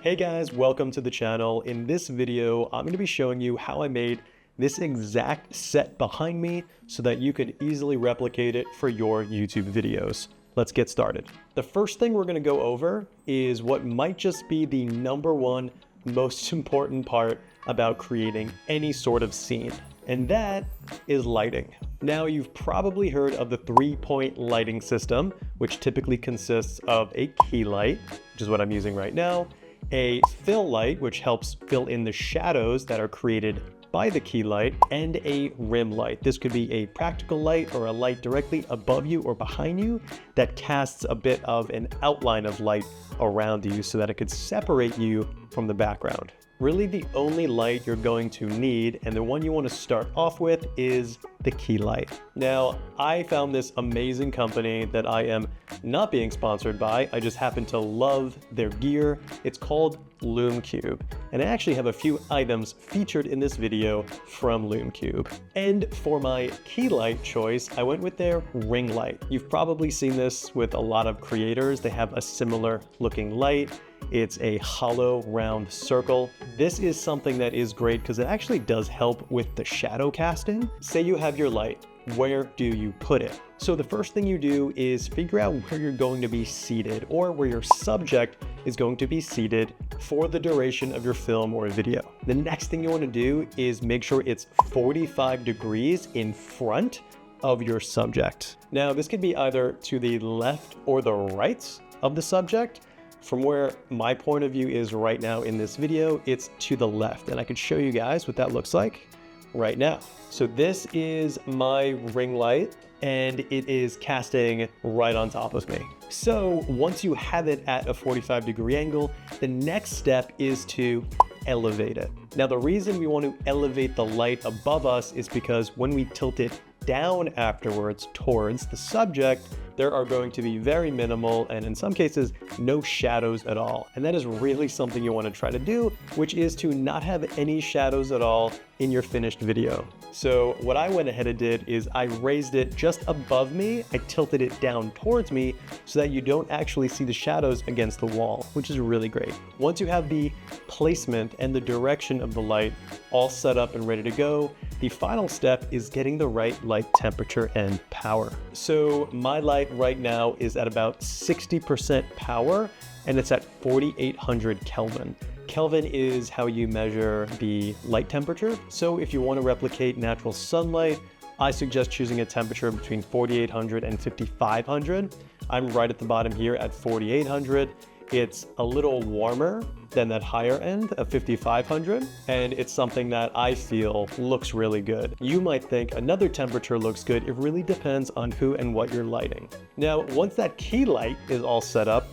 Hey guys, welcome to the channel. In this video, I'm going to be showing you how I made this exact set behind me so that you could easily replicate it for your YouTube videos. Let's get started. The first thing we're going to go over is what might just be the number one most important part about creating any sort of scene, and that is lighting. Now, you've probably heard of the 3-point lighting system, which typically consists of a key light, which is what I'm using right now, a fill light, which helps fill in the shadows that are created by the key light, and a rim light. This could be a practical light or a light directly above you or behind you that casts a bit of an outline of light around you so that it could separate you from the background. Really, the only light you're going to need, and the one you want to start off with, is the key light. Now, I found this amazing company that I am not being sponsored by. I just happen to love their gear. It's called LumeCube, and I actually have a few items featured in this video from LumeCube. And for my key light choice, I went with their ring light. You've probably seen this with a lot of creators. They have a similar looking light. It's a hollow round circle. This is something that is great because it actually does help with the shadow casting. Say you have your light, where do you put it? So the first thing you do is figure out where you're going to be seated, or where your subject is going to be seated for the duration of your film or video. The next thing you want to do is make sure it's 45 degrees in front of your subject. Now, this could be either to the left or the right of the subject. From where my point of view is right now in this video, it's to the left, and I could show you guys what that looks like right now. So this is my ring light, and it is casting right on top of me. So once you have it at a 45-degree angle, the next step is to elevate it. Now, the reason we want to elevate the light above us is because when we tilt it down afterwards towards the subject, there are going to be very minimal, and in some cases, no shadows at all. And that is really something you want to try to do, which is to not have any shadows at all in your finished video. So what I went ahead and did is I raised it just above me. I tilted it down towards me so that you don't actually see the shadows against the wall, which is really great. Once you have the placement and the direction of the light all set up and ready to go, the final step is getting the right light temperature and power. So my light right now is at about 60% power, and it's at 4800 Kelvin. Kelvin is how you measure the light temperature. So if you want to replicate natural sunlight, I suggest choosing a temperature between 4800 and 5500. I'm right at the bottom here at 4800. It's a little warmer than that higher end of 5500, and it's something that I feel looks really good. You might think another temperature looks good. It really depends on who and what you're lighting. Now, once that key light is all set up,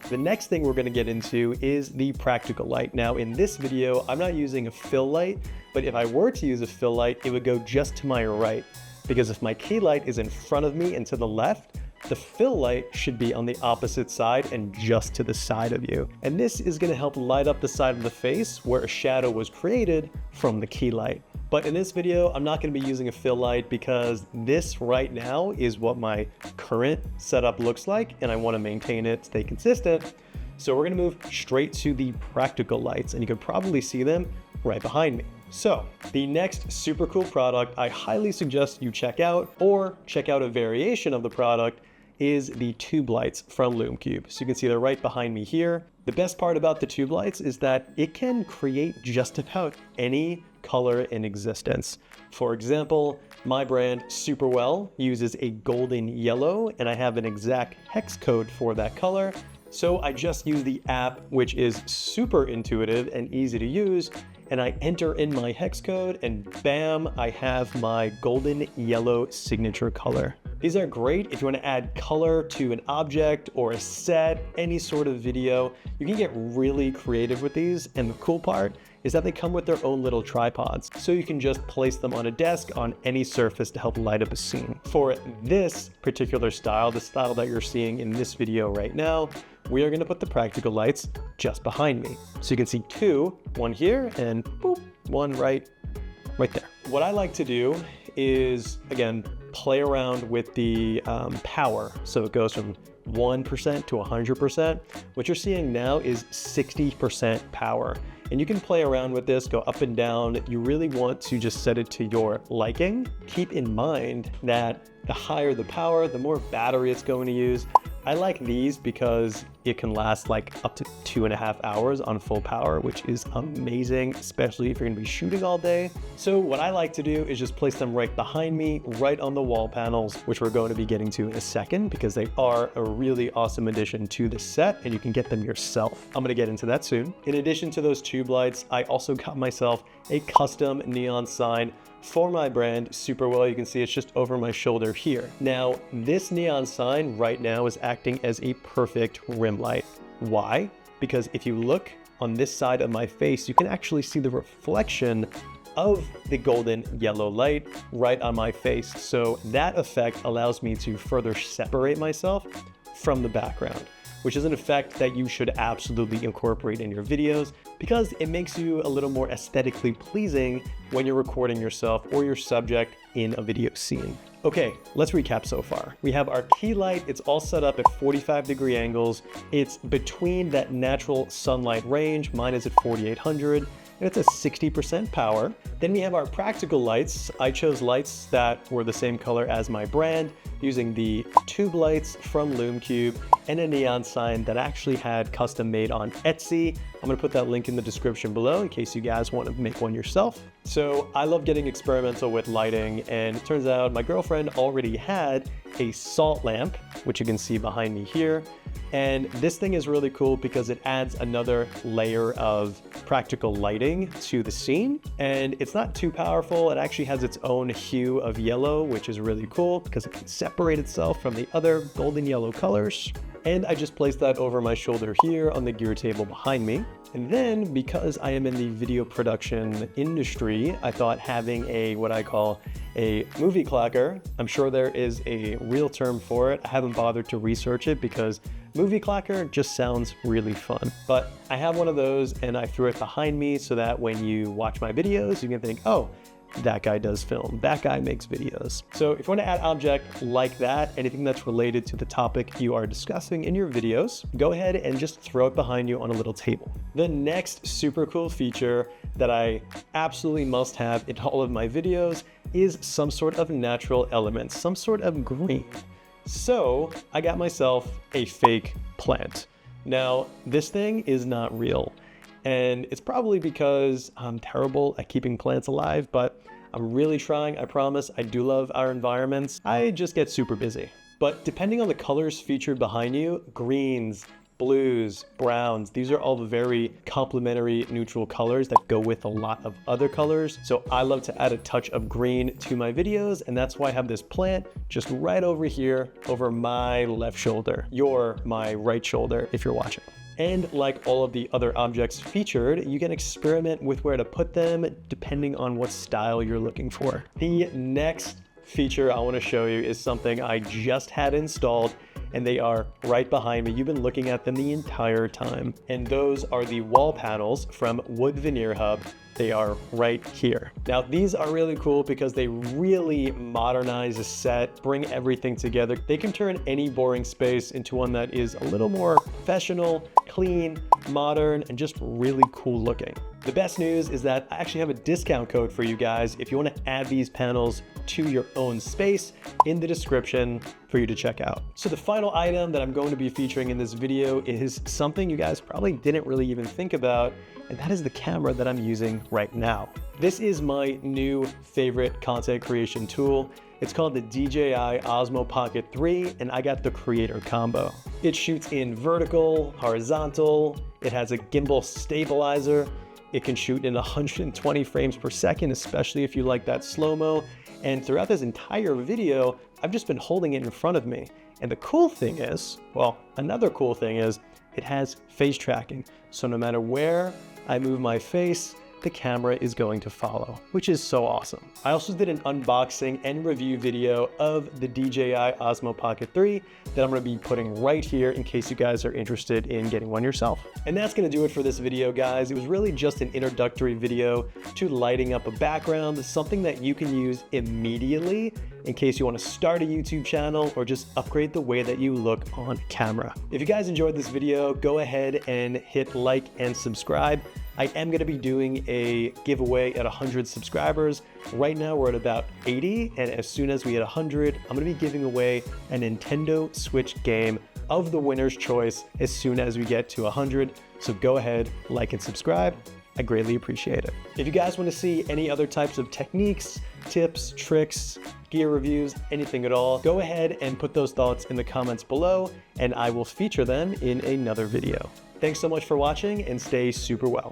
the next thing we're going to get into is the practical light. Now, in this video, I'm not using a fill light, but if I were to use a fill light, it would go just to my right, because if my key light is in front of me and to the left, the fill light should be on the opposite side and just to the side of you. And this is going to help light up the side of the face where a shadow was created from the key light. But in this video, I'm not going to be using a fill light because this right now is what my current setup looks like, and I want to maintain it, stay consistent. So we're going to move straight to the practical lights, and you can probably see them right behind me. So the next super cool product I highly suggest you check out, or check out a variation of the product, is the tube lights from LumeCube. So you can see they're right behind me here. The best part about the tube lights is that it can create just about any color in existence. For example, my brand SuperWell uses a golden yellow, and I have an exact hex code for that color. So I just use the app, which is super intuitive and easy to use, and I enter in my hex code, and bam, I have my golden yellow signature color. These are great if you want to add color to an object or a set, any sort of video. You can get really creative with these, and the cool part is that they come with their own little tripods, so you can just place them on a desk on any surface to help light up a scene. For this particular style, the style that you're seeing in this video right now, we are going to put the practical lights just behind me. So you can see two, one here and boop, one right there. What I like to do is, again, play around with the power. So it goes from 1% to 100%. What you're seeing now is 60% power. And you can play around with this, go up and down. You really want to just set it to your liking. Keep in mind that the higher the power, the more battery it's going to use. I like these because it can last like up to 2.5 hours on full power, which is amazing, especially if you're gonna be shooting all day. So what I like to do is just place them right behind me, right on the wall panels, which we're going to be getting to in a second because they are a really awesome addition to the set and you can get them yourself. I'm gonna get into that soon. In addition to those tube lights, I also got myself a custom neon sign for my brand, SuperWell. You can see it's just over my shoulder here. Now, this neon sign right now is acting as a perfect rim light. Why? Because if you look on this side of my face, you can actually see the reflection of the golden yellow light right on my face. So that effect allows me to further separate myself from the background, which is an effect that you should absolutely incorporate in your videos because it makes you a little more aesthetically pleasing when you're recording yourself or your subject in a video scene. Okay, let's recap so far. We have our key light. It's all set up at 45-degree angles. It's between that natural sunlight range. Mine is at 4800. And it's a 60% power. Then we have our practical lights. I chose lights that were the same color as my brand, using the tube lights from LumeCube and a neon sign that I actually had custom made on Etsy. I'm gonna put that link in the description below in case you guys want to make one yourself. So I love getting experimental with lighting, and it turns out my girlfriend already had a salt lamp, which you can see behind me here. And this thing is really cool because it adds another layer of practical lighting to the scene. And it's not too powerful. It actually has its own hue of yellow, which is really cool because it can separate itself from the other golden yellow colors. And I just placed that over my shoulder here on the gear table behind me. And then because I am in the video production industry, I thought having a, what I call a movie clacker, I'm sure there is a real term for it. I haven't bothered to research it because movie clacker just sounds really fun. But I have one of those and I threw it behind me so that when you watch my videos, you can think, oh, that guy does film, that guy makes videos. So if you want to add object like that, anything that's related to the topic you are discussing in your videos, go ahead and just throw it behind you on a little table. The next super cool feature that I absolutely must have in all of my videos is some sort of natural element, some sort of green. So I got myself a fake plant. Now, this thing is not real. And it's probably because I'm terrible at keeping plants alive, but I'm really trying, I promise. I do love our environments. I just get super busy. But depending on the colors featured behind you, greens, blues, browns, these are all very complementary neutral colors that go with a lot of other colors. So I love to add a touch of green to my videos, and that's why I have this plant just right over here over my left shoulder. You're my right shoulder if you're watching. And like all of the other objects featured, you can experiment with where to put them depending on what style you're looking for. The next feature I want to show you is something I just had installed, and they are right behind me. You've been looking at them the entire time. And those are the wall panels from Wood Veneer Hub. They are right here. Now, these are really cool because they really modernize a set, bring everything together. They can turn any boring space into one that is a little more professional, clean, modern, and just really cool looking. The best news is that I actually have a discount code for you guys if you want to add these panels to your own space in the description for you to check out. So the final item that I'm going to be featuring in this video is something you guys probably didn't really even think about, and that is the camera that I'm using right now. This is my new favorite content creation tool. It's called the DJI Osmo Pocket 3, and I got the Creator Combo. It shoots in vertical, horizontal, it has a gimbal stabilizer, it can shoot in 120 frames per second, especially if you like that slow-mo. And throughout this entire video, I've just been holding it in front of me. And the cool thing is, well, another cool thing is it has face tracking. So no matter where I move my face, the camera is going to follow, which is so awesome. I also did an unboxing and review video of the DJI Osmo Pocket 3 that I'm going to be putting right here in case you guys are interested in getting one yourself. And that's going to do it for this video, guys. It was really just an introductory video to lighting up a background, something that you can use immediately in case you want to start a YouTube channel or just upgrade the way that you look on camera. If you guys enjoyed this video, go ahead and hit like and subscribe. I am going to be doing a giveaway at 100 subscribers. Right now we're at about 80, and as soon as we hit 100, I'm going to be giving away a Nintendo Switch game of the winner's choice as soon as we get to 100. So go ahead, like and subscribe. I greatly appreciate it. If you guys want to see any other types of techniques, tips, tricks, gear reviews, anything at all, go ahead and put those thoughts in the comments below, and I will feature them in another video. Thanks so much for watching, and stay super well.